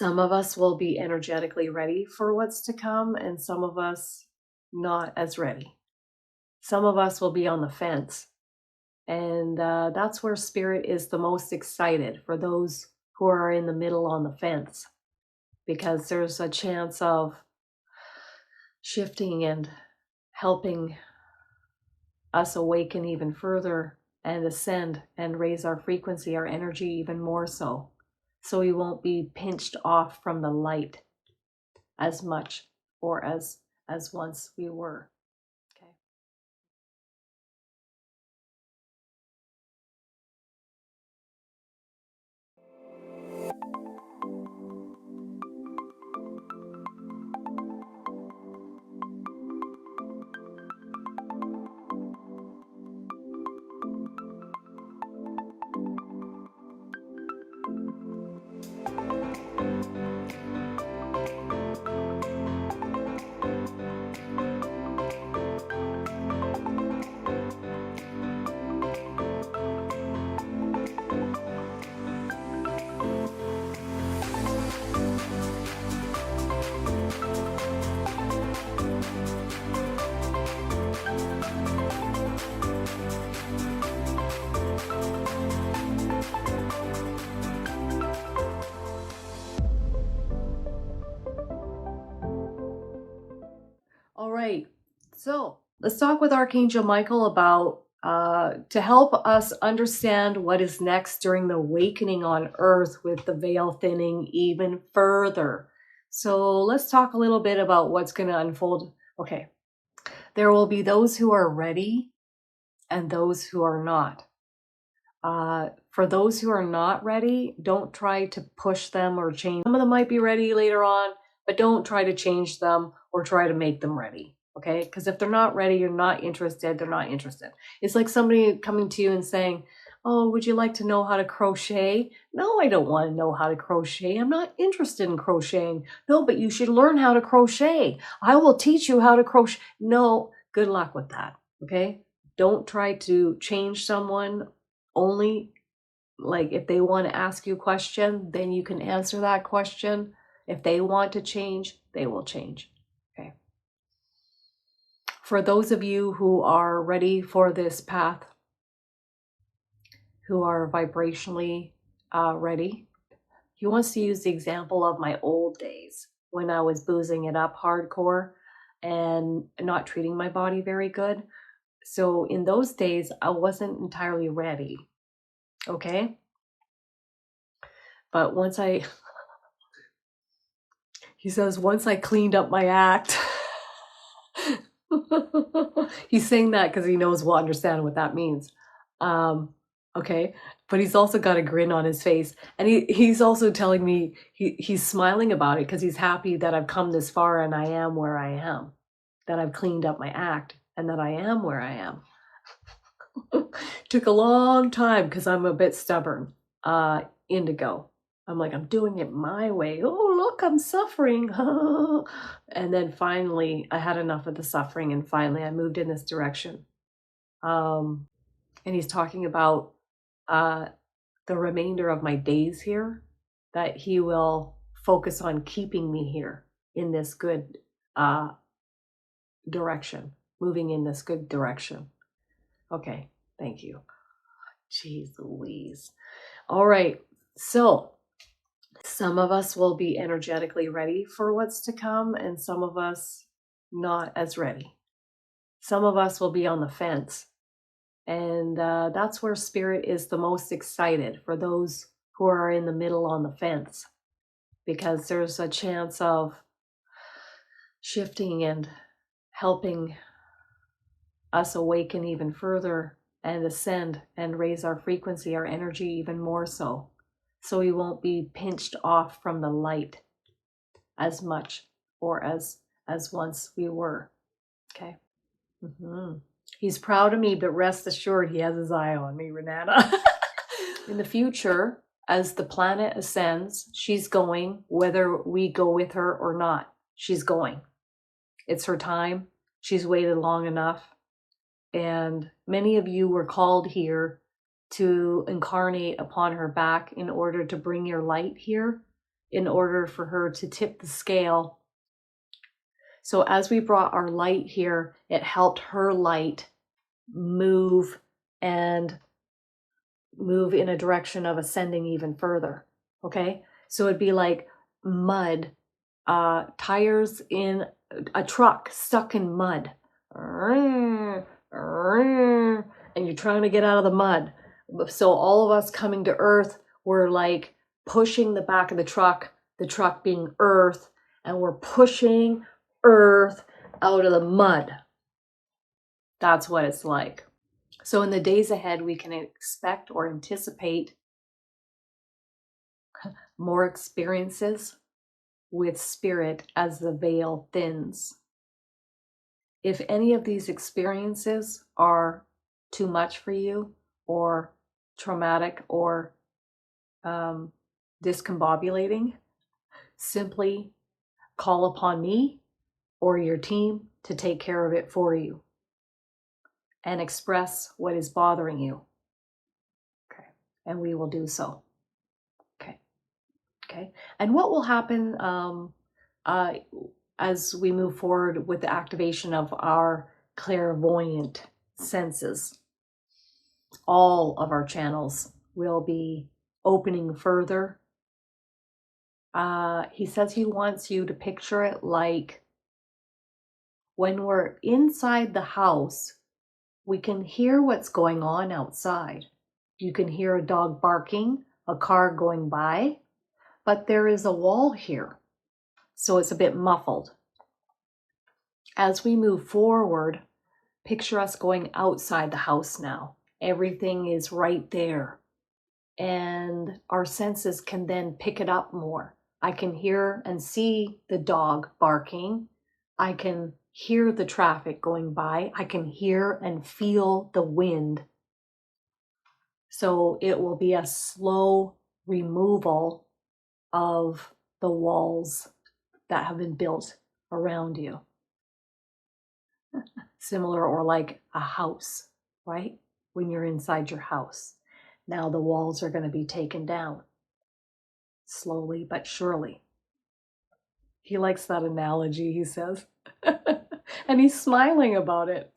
Some of us will be energetically ready for what's to come, and some of us not as ready. Some of us will be on the fence. And that's where spirit is the most excited, for those who are in the middle on the fence, because there's a chance of shifting and helping us awaken even further and ascend and raise our frequency, our energy even more so we won't be pinched off from the light as much or as once we were. Okay. All right, so let's talk with Archangel Michael about to help us understand what is next during the awakening on Earth with the veil thinning even further. So let's talk a little bit about what's going to unfold. Okay, there will be those who are ready and those who are not. For those who are not ready, don't try to push them or change. Some of them might be ready later on, but don't try to change them or try to make them ready. Okay? Because if they're not ready, you're not interested, they're not interested. It's like somebody coming to you and saying, oh, would you like to know how to crochet? No, I don't want to know how to crochet. I'm not interested in crocheting. No, but you should learn how to crochet. I will teach you how to crochet. No, good luck with that. Okay? Don't try to change someone. Only like if they want to ask you a question, then you can answer that question. If they want to change, they will change. Okay. For those of you who are ready for this path, who are vibrationally ready, he wants to use the example of my old days when I was boozing it up hardcore and not treating my body very good. So in those days, I wasn't entirely ready. Okay. But he says, once I cleaned up my act, he's saying that because he knows we'll understand what that means. Okay. But he's also got a grin on his face. And he's also telling me he's smiling about it because he's happy that I've come this far and I am where I am, that I've cleaned up my act and that I am where I am. Took a long time because I'm a bit stubborn, indigo. I'm like, I'm doing it my way. Oh, look, I'm suffering. And then finally, I had enough of the suffering, and finally, I moved in this direction. And he's talking about the remainder of my days here, that he will focus on keeping me here in this good direction, moving in this good direction. Okay, thank you. Jeez Louise. All right, so some of us will be energetically ready for what's to come, and some of us not as ready. Some of us will be on the fence. And that's where spirit is the most excited, for those who are in the middle on the fence, because there's a chance of shifting and helping us awaken even further and ascend and raise our frequency, our energy even more so we won't be pinched off from the light as much or as once we were. Okay. He's proud of me, but rest assured he has his eye on me, Renata. In the future, as the planet ascends, she's going, whether we go with her or not. She's going. It's her time. She's waited long enough. And many of you were called here to incarnate upon her back in order to bring your light here in order for her to tip the scale. So as we brought our light here, it helped her light move and move in a direction of ascending even further. Okay, so it'd be like mud, tires in a truck stuck in mud, and you're trying to get out of the mud. So all of us coming to earth, we're like pushing the back of the truck being earth, and we're pushing earth out of the mud. That's what it's like. So in the days ahead, we can expect or anticipate more experiences with spirit as the veil thins. If any of these experiences are too much for you, or traumatic, or discombobulating, simply call upon me or your team to take care of it for you and express what is bothering you. Okay, and we will do so. Okay, and what will happen as we move forward with the activation of our clairvoyant senses? All of our channels will be opening further. He says he wants you to picture it like when we're inside the house, we can hear what's going on outside. You can hear a dog barking, a car going by, but there is a wall here, so it's a bit muffled. As we move forward, picture us going outside the house now. Everything is right there, and our senses can then pick it up more. I can hear and see the dog barking. I can hear the traffic going by. I can hear and feel the wind. So it will be a slow removal of the walls that have been built around you. Similar, or like a house, right? When you're inside your house. Now the walls are going to be taken down. Slowly but surely. He likes that analogy, he says. And he's smiling about it.